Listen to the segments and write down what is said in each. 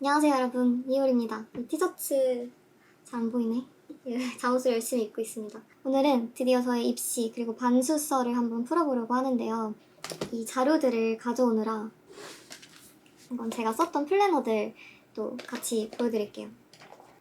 안녕하세요 여러분, 이효리입니다. 이 티셔츠 잘 안 보이네? 잠옷을 열심히 입고 있습니다. 오늘은 드디어 저의 입시 그리고 반수서를 한번 풀어보려고 하는데요. 이 자료들을 가져오느라 한번 제가 썼던 플래너들도 같이 보여드릴게요.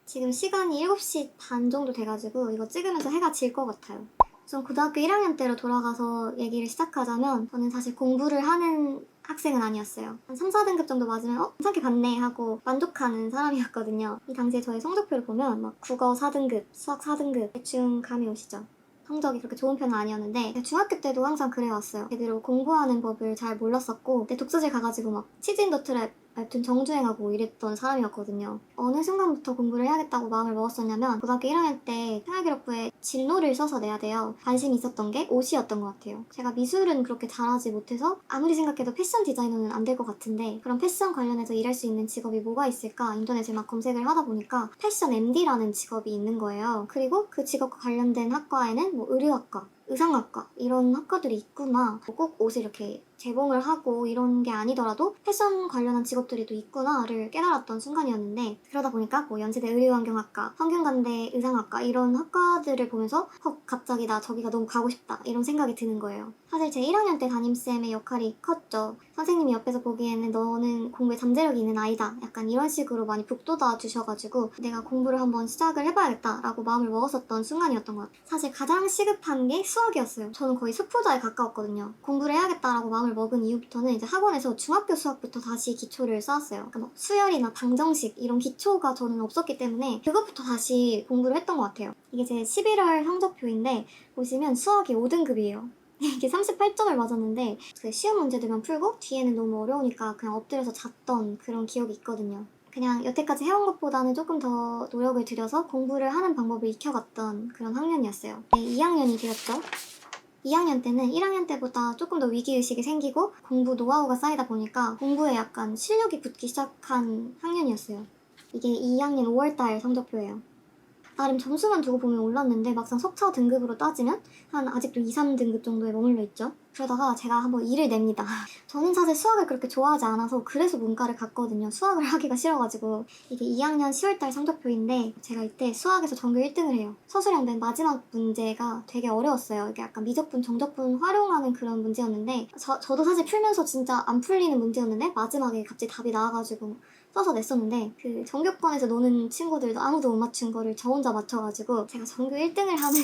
지금 시간이 7시 반 정도 돼가지고 이거 찍으면서 해가 질 것 같아요. 전 고등학교 1학년 때로 돌아가서 얘기를 시작하자면 저는 사실 공부를 하는 학생은 아니었어요. 한 3, 4등급 정도 맞으면 괜찮게 봤네 하고 만족하는 사람이었거든요. 이 당시에 저의 성적표를 보면 막 국어 4등급, 수학 4등급 대충 감이 오시죠? 성적이 그렇게 좋은 편은 아니었는데 중학교 때도 항상 그래왔어요. 제대로 공부하는 법을 잘 몰랐었고 내 독서실 가가지고 막 치진 더 트랩 웹툰 정주행하고 이랬던 사람이었거든요. 어느 순간부터 공부를 해야겠다고 마음을 먹었었냐면 고등학교 1학년 때 생활기록부에 진로를 써서 내야 돼요. 관심이 있었던 게 옷이었던 것 같아요. 제가 미술은 그렇게 잘하지 못해서 아무리 생각해도 패션 디자이너는 안 될 것 같은데 그런 패션 관련해서 일할 수 있는 직업이 뭐가 있을까 인터넷에 막 검색을 하다 보니까 패션 MD라는 직업이 있는 거예요. 그리고 그 직업과 관련된 학과에는 뭐 의류학과, 의상학과 이런 학과들이 있구나. 꼭 옷을 이렇게 재봉을 하고 이런 게 아니더라도 패션 관련한 직업들이 또 있구나를 깨달았던 순간이었는데 그러다 보니까 뭐 연세대 의료환경학과, 환경간대 의상학과 이런 학과들을 보면서 갑자기 나 저기가 너무 가고 싶다 이런 생각이 드는 거예요. 사실 제 1학년 때 담임쌤의 역할이 컸죠. 선생님이 옆에서 보기에는 너는 공부에 잠재력이 있는 아이다 약간 이런 식으로 많이 북돋아 주셔가지고 내가 공부를 한번 시작을 해봐야겠다 라고 마음을 먹었었던 순간이었던 것 같아요. 사실 가장 시급한 게 수학이었어요. 저는 거의 수포자에 가까웠거든요. 공부를 해야겠다라고 마음을 먹은 이후부터는 이제 학원에서 중학교 수학부터 다시 기초를 쌓았어요. 그러니까 뭐 수열이나 방정식 이런 기초가 저는 없었기 때문에 그것부터 다시 공부를 했던 것 같아요. 이게 제 11월 성적표인데 보시면 수학이 5등급이에요. 이게 38점을 맞았는데 그 시험 문제들만 풀고 뒤에는 너무 어려우니까 그냥 엎드려서 잤던 그런 기억이 있거든요. 그냥 여태까지 해온 것보다는 조금 더 노력을 들여서 공부를 하는 방법을 익혀갔던 그런 학년이었어요. 2학년이 되었죠. 2학년 때는 1학년 때보다 조금 더 위기의식이 생기고 공부 노하우가 쌓이다 보니까 공부에 약간 실력이 붙기 시작한 학년이었어요. 이게 2학년 5월달 성적표예요. 나름 점수만 두고 보면 올랐는데 막상 석차 등급으로 따지면 한 아직도 2, 3등급 정도에 머물러 있죠. 그러다가 제가 한번 일을 냅니다. 저는 사실 수학을 그렇게 좋아하지 않아서 그래서 문과를 갔거든요. 수학을 하기가 싫어가지고. 이게 2학년 10월달 성적표인데 제가 이때 수학에서 전교 1등을 해요. 서술형 맨 마지막 문제가 되게 어려웠어요. 이게 약간 미적분, 정적분 활용하는 그런 문제였는데 저도 사실 풀면서 진짜 안 풀리는 문제였는데 마지막에 갑자기 답이 나와가지고 써서 냈었는데 그 전교권에서 노는 친구들도 아무도 못 맞춘 거를 저 혼자 맞춰가지고 제가 전교 1등을 하는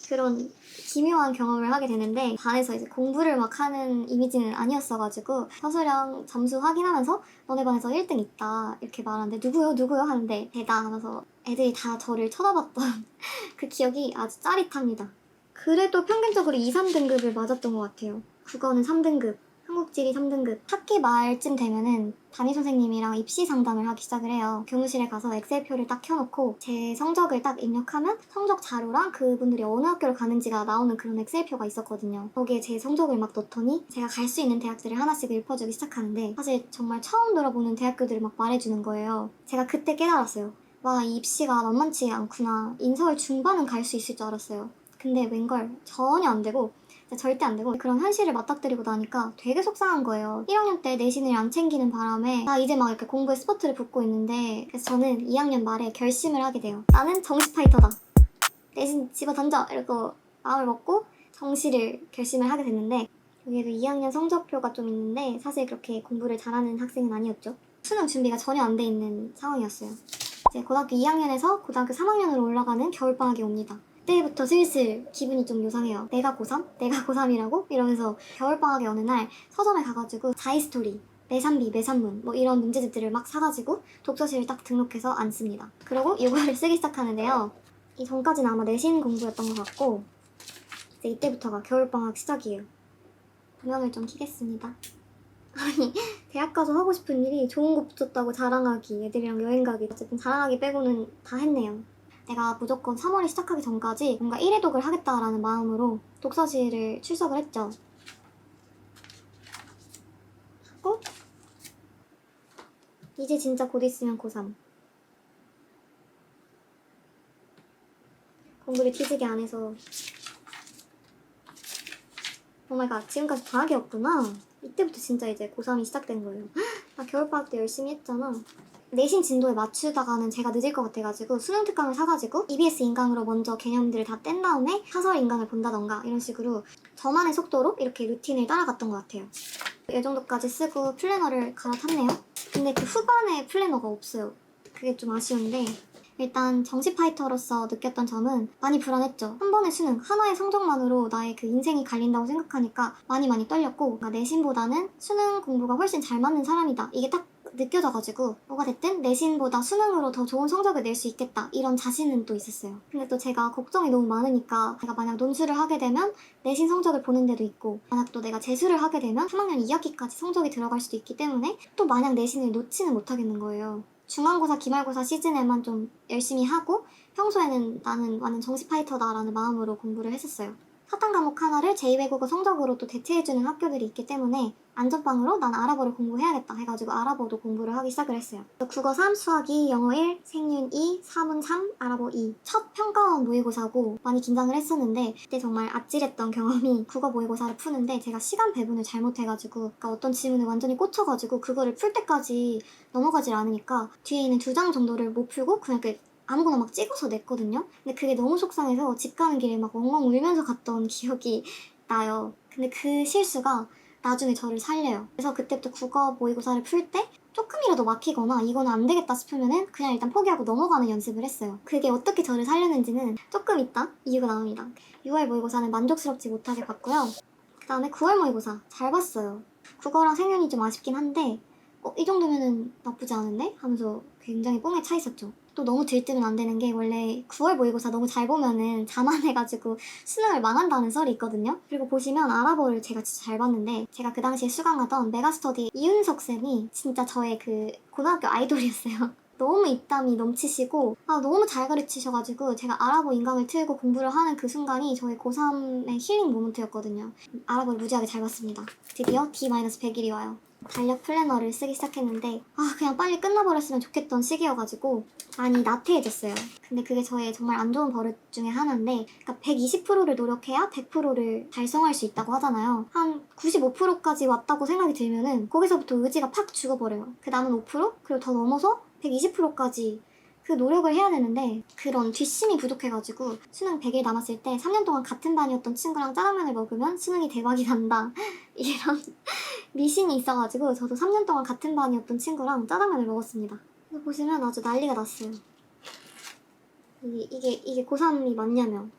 그런 기묘한 경험을 하게 되는데 반에서 이제 공부를 막 하는 이미지는 아니었어가지고 서술형 점수 확인하면서 너네 반에서 1등 있다 이렇게 말하는데 누구요 하는데 대다 하면서 애들이 다 저를 쳐다봤던 그 기억이 아주 짜릿합니다. 그래도 평균적으로 2, 3등급을 맞았던 것 같아요. 국어는 3등급, 한국지리 3등급. 학기 말쯤 되면은 담임선생님이랑 입시 상담을 하기 시작을 해요. 교무실에 가서 엑셀표를 딱 켜놓고 제 성적을 딱 입력하면 성적 자료랑 그분들이 어느 학교를 가는지가 나오는 그런 엑셀표가 있었거든요. 거기에 제 성적을 막 넣더니 제가 갈 수 있는 대학들을 하나씩 읊어주기 시작하는데 사실 정말 처음 들어보는 대학교들을 막 말해주는 거예요. 제가 그때 깨달았어요. 와, 이 입시가 만만치 않구나. 인서울 중반은 갈 수 있을 줄 알았어요. 근데 웬걸 전혀 안 되고 절대 안 되고 그런 현실을 맞닥뜨리고 나니까 되게 속상한 거예요. 1학년 때 내신을 안 챙기는 바람에 나 이제 막 이렇게 공부에 스포트를 붓고 있는데 그래서 저는 2학년 말에 결심을 하게 돼요. 나는 정시 파이터다. 내신 집어던져! 이러고 마음을 먹고 정시를 결심을 하게 됐는데 여기에도 2학년 성적표가 좀 있는데 사실 그렇게 공부를 잘하는 학생은 아니었죠. 수능 준비가 전혀 안 돼 있는 상황이었어요. 이제 고등학교 2학년에서 고등학교 3학년으로 올라가는 겨울방학이 옵니다. 그때부터 슬슬 기분이 좀 요상해요. 내가 고3? 내가 고3이라고? 이러면서 겨울방학의 어느 날 서점에 가가지고 자이스토리, 매산비, 매산문 뭐 이런 문제집들을 막 사가지고 독서실을 딱 등록해서 앉습니다. 그리고 이거를 쓰기 시작하는데요. 이 전까지는 아마 내신 공부였던 것 같고 이제 이때부터가 겨울방학 시작이에요. 조명을 좀 켜겠습니다. 아니 대학 가서 하고 싶은 일이 좋은 거 붙였다고 자랑하기, 애들이랑 여행 가기 어쨌든 자랑하기 빼고는 다 했네요. 내가 무조건 3월이 시작하기 전까지 뭔가 1회독을 하겠다라는 마음으로 독서실을 출석을 했죠. 하고 이제 진짜 곧 있으면 고3. 공부를 뒤지게 안 해서 오마이갓 지금까지 방학이었구나. 이때부터 진짜 이제 고3이 시작된 거예요. 나 겨울방학 때 열심히 했잖아. 내신 진도에 맞추다가는 제가 늦을 것 같아가지고 수능 특강을 사가지고 EBS 인강으로 먼저 개념들을 다 뗀 다음에 사설 인강을 본다던가 이런 식으로 저만의 속도로 이렇게 루틴을 따라갔던 것 같아요. 이 정도까지 쓰고 플래너를 갈아탔네요. 근데 그 후반에 플래너가 없어요. 그게 좀 아쉬운데 일단 정시 파이터로서 느꼈던 점은 많이 불안했죠. 한 번의 수능, 하나의 성적만으로 나의 그 인생이 갈린다고 생각하니까 많이 떨렸고 내신보다는 수능 공부가 훨씬 잘 맞는 사람이다. 이게 딱 느껴져가지고 뭐가 됐든 내신보다 수능으로 더 좋은 성적을 낼 수 있겠다 이런 자신은 또 있었어요. 근데 또 제가 걱정이 너무 많으니까 제가 만약 논술을 하게 되면 내신 성적을 보는 데도 있고 만약 또 내가 재수를 하게 되면 3학년 2학기까지 성적이 들어갈 수도 있기 때문에 또 만약 내신을 놓지는 못하겠는 거예요. 중간고사, 기말고사 시즌에만 좀 열심히 하고 평소에는 나는 완전 정시 파이터다라는 마음으로 공부를 했었어요. 사탐 과목 하나를 제2외국어 성적으로 또 대체해주는 학교들이 있기 때문에 안전빵으로 난 아랍어를 공부해야겠다 해가지고 아랍어도 공부를 하기 시작을 했어요. 국어 3, 수학 2, 영어 1, 생윤 2, 사문 3, 아랍어 2. 첫 평가원 모의고사고 많이 긴장을 했었는데 그때 정말 아찔했던 경험이 국어 모의고사를 푸는데 제가 시간 배분을 잘못해가지고 그러니까 어떤 질문에 완전히 꽂혀가지고 그거를 풀 때까지 넘어가질 않으니까 뒤에 있는 2장 정도를 못 풀고 그냥 아무거나 막 찍어서 냈거든요. 근데 그게 너무 속상해서 집 가는 길에 막 엉엉 울면서 갔던 기억이 나요. 근데 그 실수가 나중에 저를 살려요. 그래서 그때부터 국어 모의고사를 풀 때 조금이라도 막히거나 이거는 안 되겠다 싶으면은 그냥 일단 포기하고 넘어가는 연습을 했어요. 그게 어떻게 저를 살렸는지는 조금 있다 이유가 나옵니다. 6월 모의고사는 만족스럽지 못하게 봤고요. 그 다음에 9월 모의고사 잘 봤어요. 국어랑 생윤이 좀 아쉽긴 한데 이 정도면은 나쁘지 않은데? 하면서 굉장히 뽕에 차 있었죠. 또 너무 들뜨면 안 되는 게 원래 9월 모의고사 너무 잘 보면은 자만해가지고 수능을 망한다는 썰이 있거든요. 그리고 보시면 아랍어를 제가 진짜 잘 봤는데 제가 그 당시에 수강하던 메가스터디 이윤석 쌤이 진짜 저의 그 고등학교 아이돌이었어요. 너무 입담이 넘치시고 너무 잘 가르치셔가지고 제가 아랍어 인강을 틀고 공부를 하는 그 순간이 저의 고3의 힐링 모먼트였거든요. 아랍어를 무지하게 잘 봤습니다. 드디어 D-100일이 와요. 달력 플래너를 쓰기 시작했는데 그냥 빨리 끝나버렸으면 좋겠던 시기여가지고 많이 나태해졌어요. 근데 그게 저의 정말 안 좋은 버릇 중에 하나인데 그러니까 120%를 노력해야 100%를 달성할 수 있다고 하잖아요. 한 95%까지 왔다고 생각이 들면은 거기서부터 의지가 팍 죽어버려요. 그 남은 5% 그리고 더 넘어서 120%까지 그 노력을 해야 되는데 그런 뒷심이 부족해가지고 수능 100일 남았을 때 3년 동안 같은 반이었던 친구랑 짜장면을 먹으면 수능이 대박이 난다 이런 미신이 있어가지고 저도 3년 동안 같은 반이었던 친구랑 짜장면을 먹었습니다. 그래서 보시면 아주 난리가 났어요. 이게 고3이 맞냐면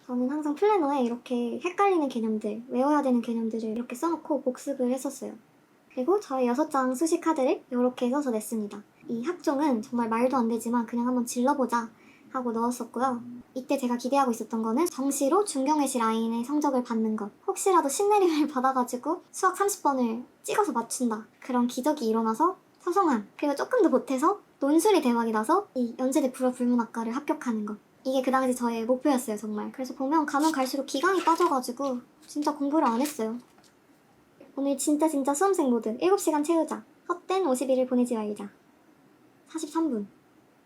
저는 항상 플래너에 이렇게 헷갈리는 개념들, 외워야 되는 개념들을 이렇게 써놓고 복습을 했었어요. 그리고 저의 6장 수식 카드를 이렇게 써서 냈습니다. 이 학종은 정말 말도 안 되지만 그냥 한번 질러보자 하고 넣었었고요. 이때 제가 기대하고 있었던 거는 정시로 중경외시 라인의 성적을 받는 것. 혹시라도 신내림을 받아가지고 수학 30번을 찍어서 맞춘다. 그런 기적이 일어나서 서성한. 그리고 조금 더 못해서 논술이 대박이 나서 이 연세대 불어불문학과를 합격하는 것. 이게 그 당시 저의 목표였어요, 정말. 그래서 보면 가면 갈수록 기강이 빠져가지고 진짜 공부를 안 했어요. 오늘 진짜 수험생 모드 7시간 채우자. 헛된 50일을 보내지 말자. 43분.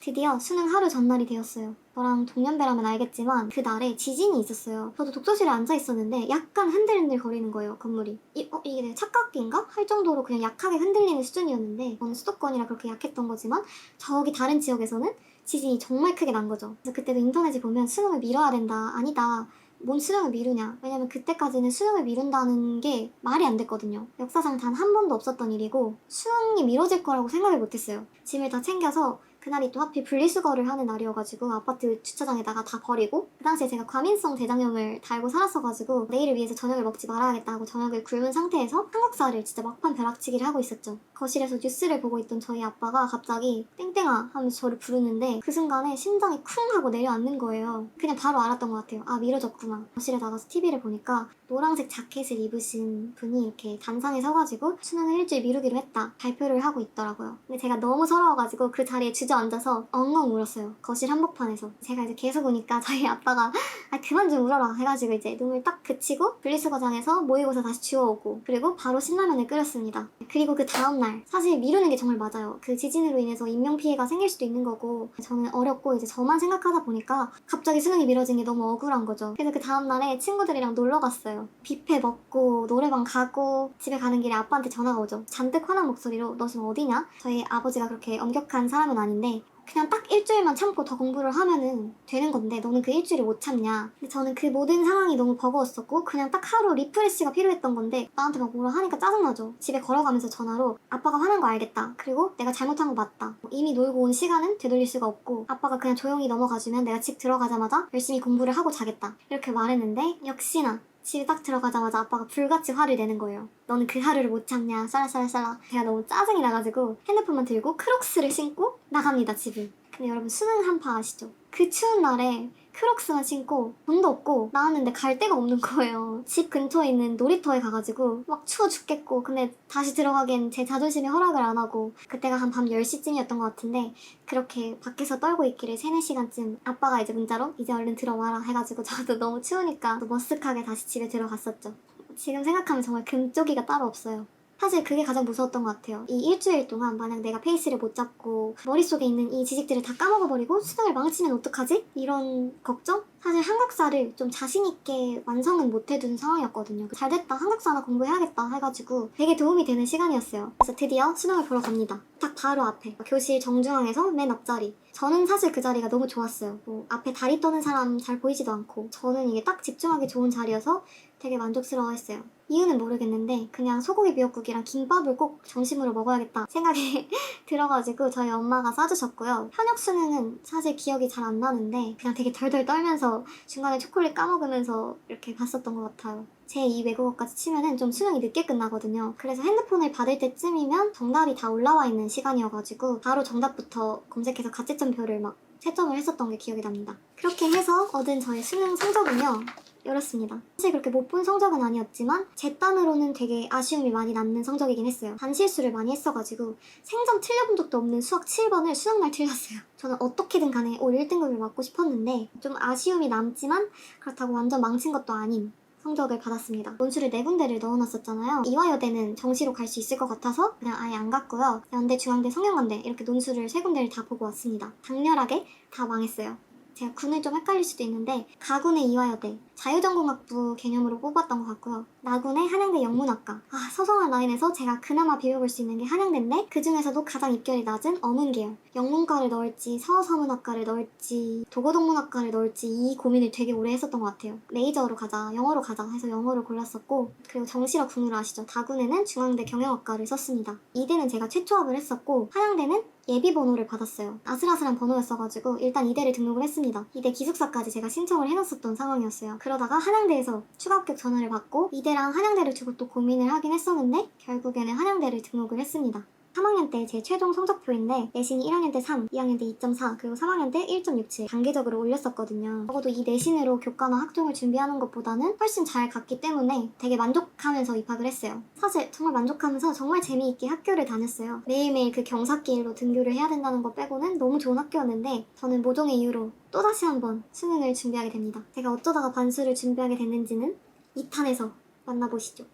드디어 수능 하루 전날이 되었어요. 저랑 동년배라면 알겠지만 그날에 지진이 있었어요. 저도 독서실에 앉아 있었는데 약간 흔들흔들 거리는 거예요, 건물이. 이게 내가 착각인가? 할 정도로 그냥 약하게 흔들리는 수준이었는데 저는 수도권이라 그렇게 약했던 거지만 저기 다른 지역에서는 지진이 정말 크게 난 거죠. 그래서 그때도 인터넷에 보면 수능을 미뤄야 된다. 아니다. 뭔 수능을 미루냐. 왜냐면 그때까지는 수능을 미룬다는 게 말이 안 됐거든요. 역사상 단 한 번도 없었던 일이고 수능이 미뤄질 거라고 생각을 못했어요. 짐을 다 챙겨서 그날이 또 하필 분리수거를 하는 날이어가지고 아파트 주차장에다가 다 버리고 그 당시에 제가 과민성 대장염을 달고 살았어가지고 내일을 위해서 저녁을 먹지 말아야겠다 하고 저녁을 굶은 상태에서 한국사를 진짜 막판 벼락치기를 하고 있었죠. 거실에서 뉴스를 보고 있던 저희 아빠가 갑자기 땡땡아 하면서 저를 부르는데 그 순간에 심장이 쿵 하고 내려앉는 거예요. 그냥 바로 알았던 것 같아요. 미뤄졌구나. 거실에 나가서 TV를 보니까 노란색 자켓을 입으신 분이 이렇게 단상에 서가지고 수능을 일주일 미루기로 했다 발표를 하고 있더라고요. 근데 제가 너무 서러워가지고 그 자리에 주저앉았어요. 앉아서 엉엉 울었어요. 거실 한복판에서. 제가 이제 계속 오니까 저희 아빠가 아 그만 좀 울어라 해가지고 이제 눈물 딱 그치고 분리수거장에서 모의고사 다시 지워오고 그리고 바로 신라면을 끓였습니다. 그리고 그 다음날 사실 미루는 게 정말 맞아요. 그 지진으로 인해서 인명피해가 생길 수도 있는 거고 저는 어렸고 이제 저만 생각하다 보니까 갑자기 수능이 미뤄진 게 너무 억울한 거죠. 그래서 그 다음날에 친구들이랑 놀러 갔어요. 뷔페 먹고 노래방 가고 집에 가는 길에 아빠한테 전화가 오죠. 잔뜩 화난 목소리로 너 지금 어디냐? 저희 아버지가 그렇게 엄격한 사람은 아닌데 그냥 딱 일주일만 참고 더 공부를 하면은 되는 건데 너는 그 일주일을 못 참냐. 근데 저는 그 모든 상황이 너무 버거웠었고 그냥 딱 하루 리프레시가 필요했던 건데 나한테 막 뭐라 하니까 짜증나죠. 집에 걸어가면서 전화로 아빠가 화난 거 알겠다. 그리고 내가 잘못한 거 맞다. 이미 놀고 온 시간은 되돌릴 수가 없고 아빠가 그냥 조용히 넘어가주면 내가 집 들어가자마자 열심히 공부를 하고 자겠다. 이렇게 말했는데 역시나 집에 딱 들어가자마자 아빠가 불같이 화를 내는 거예요. 너는 그 하루를 못 참냐 쌀쌀쌀. 제가 너무 짜증이 나가지고 핸드폰만 들고 크록스를 신고 나갑니다 집을. 근데 여러분 수능 한파 아시죠? 그 추운 날에 크록스만 신고 돈도 없고 나왔는데 갈 데가 없는 거예요. 집 근처에 있는 놀이터에 가가지고 막 추워 죽겠고 근데 다시 들어가기엔 제 자존심이 허락을 안 하고 그때가 한 밤 10시쯤이었던 것 같은데 그렇게 밖에서 떨고 있기를 3, 4시간쯤 아빠가 이제 문자로 이제 얼른 들어와라 해가지고 저도 너무 추우니까 또 머쓱하게 다시 집에 들어갔었죠. 지금 생각하면 정말 금쪽이가 따로 없어요. 사실 그게 가장 무서웠던 것 같아요. 이 일주일 동안 만약 내가 페이스를 못 잡고 머릿속에 있는 이 지식들을 다 까먹어버리고 수능을 망치면 어떡하지? 이런 걱정? 사실 한국사를 좀 자신있게 완성은 못해둔 상황이었거든요. 잘됐다 한국사나 공부해야겠다 해가지고 되게 도움이 되는 시간이었어요. 그래서 드디어 수능을 보러 갑니다. 딱 바로 앞에 교실 정중앙에서 맨 앞자리. 저는 사실 그 자리가 너무 좋았어요. 뭐 앞에 다리 떠는 사람 잘 보이지도 않고 저는 이게 딱 집중하기 좋은 자리여서 되게 만족스러워했어요. 이유는 모르겠는데 그냥 소고기 미역국이랑 김밥을 꼭 점심으로 먹어야겠다 생각이 들어가지고 저희 엄마가 싸주셨고요. 현역 수능은 사실 기억이 잘 안 나는데 그냥 되게 덜덜 떨면서 중간에 초콜릿 까먹으면서 이렇게 봤었던 것 같아요. 제2 외국어까지 치면은 좀 수능이 늦게 끝나거든요. 그래서 핸드폰을 받을 때쯤이면 정답이 다 올라와 있는 시간이어가지고 바로 정답부터 검색해서 가채점표를 막 채점을 했었던 게 기억이 납니다. 그렇게 해서 얻은 저의 수능 성적은요. 이렇습니다. 사실 그렇게 못 본 성적은 아니었지만 제 딴으로는 되게 아쉬움이 많이 남는 성적이긴 했어요. 단실수를 많이 했어가지고 생전 틀려본 적도 없는 수학 7번을 수능날 틀렸어요. 저는 어떻게든 간에 올 1등급을 맞고 싶었는데 좀 아쉬움이 남지만 그렇다고 완전 망친 것도 아닌 성적을 받았습니다. 논술을 4군데를 넣어놨었잖아요. 이화여대는 정시로 갈 수 있을 것 같아서 그냥 아예 안 갔고요. 연대, 중앙대, 성균관대 이렇게 논술을 3군데를 다 보고 왔습니다. 강렬하게 다 망했어요. 제가 군을 좀 헷갈릴 수도 있는데 가군의 이화여대, 자유전공학부 개념으로 뽑았던 것 같고요. 나군의 한양대 영문학과. 서성한 라인에서 제가 그나마 비벼볼 수 있는 게 한양대인데 그 중에서도 가장 입결이 낮은 어문계열. 영문과를 넣을지 서서문학과를 넣을지 도고동문학과를 넣을지 이 고민을 되게 오래 했었던 것 같아요. 메이저로 가자, 영어로 가자 해서 영어를 골랐었고 그리고 정시러 군으로 아시죠? 다군에는 중앙대 경영학과를 썼습니다. 이대는 제가 최초합을 했었고 한양대는 예비 번호를 받았어요. 아슬아슬한 번호였어가지고 일단 이대를 등록을 했습니다. 이대 기숙사까지 제가 신청을 해놨었던 상황이었어요. 그러다가 한양대에서 추가 합격 전화를 받고 이대랑 한양대를 두고 또 고민을 하긴 했었는데 결국에는 한양대를 등록을 했습니다. 3학년 때 제 최종 성적표인데 내신이 1학년 때 3, 2학년 때 2.4, 그리고 3학년 때 1.67 단계적으로 올렸었거든요. 적어도 이 내신으로 교과나 학종을 준비하는 것보다는 훨씬 잘 갔기 때문에 되게 만족하면서 입학을 했어요. 사실 정말 만족하면서 정말 재미있게 학교를 다녔어요. 매일매일 그 경사길로 등교를 해야 된다는 거 빼고는 너무 좋은 학교였는데 저는 모종의 이유로 또다시 한번 수능을 준비하게 됩니다. 제가 어쩌다가 반수를 준비하게 됐는지는 2탄에서 만나보시죠.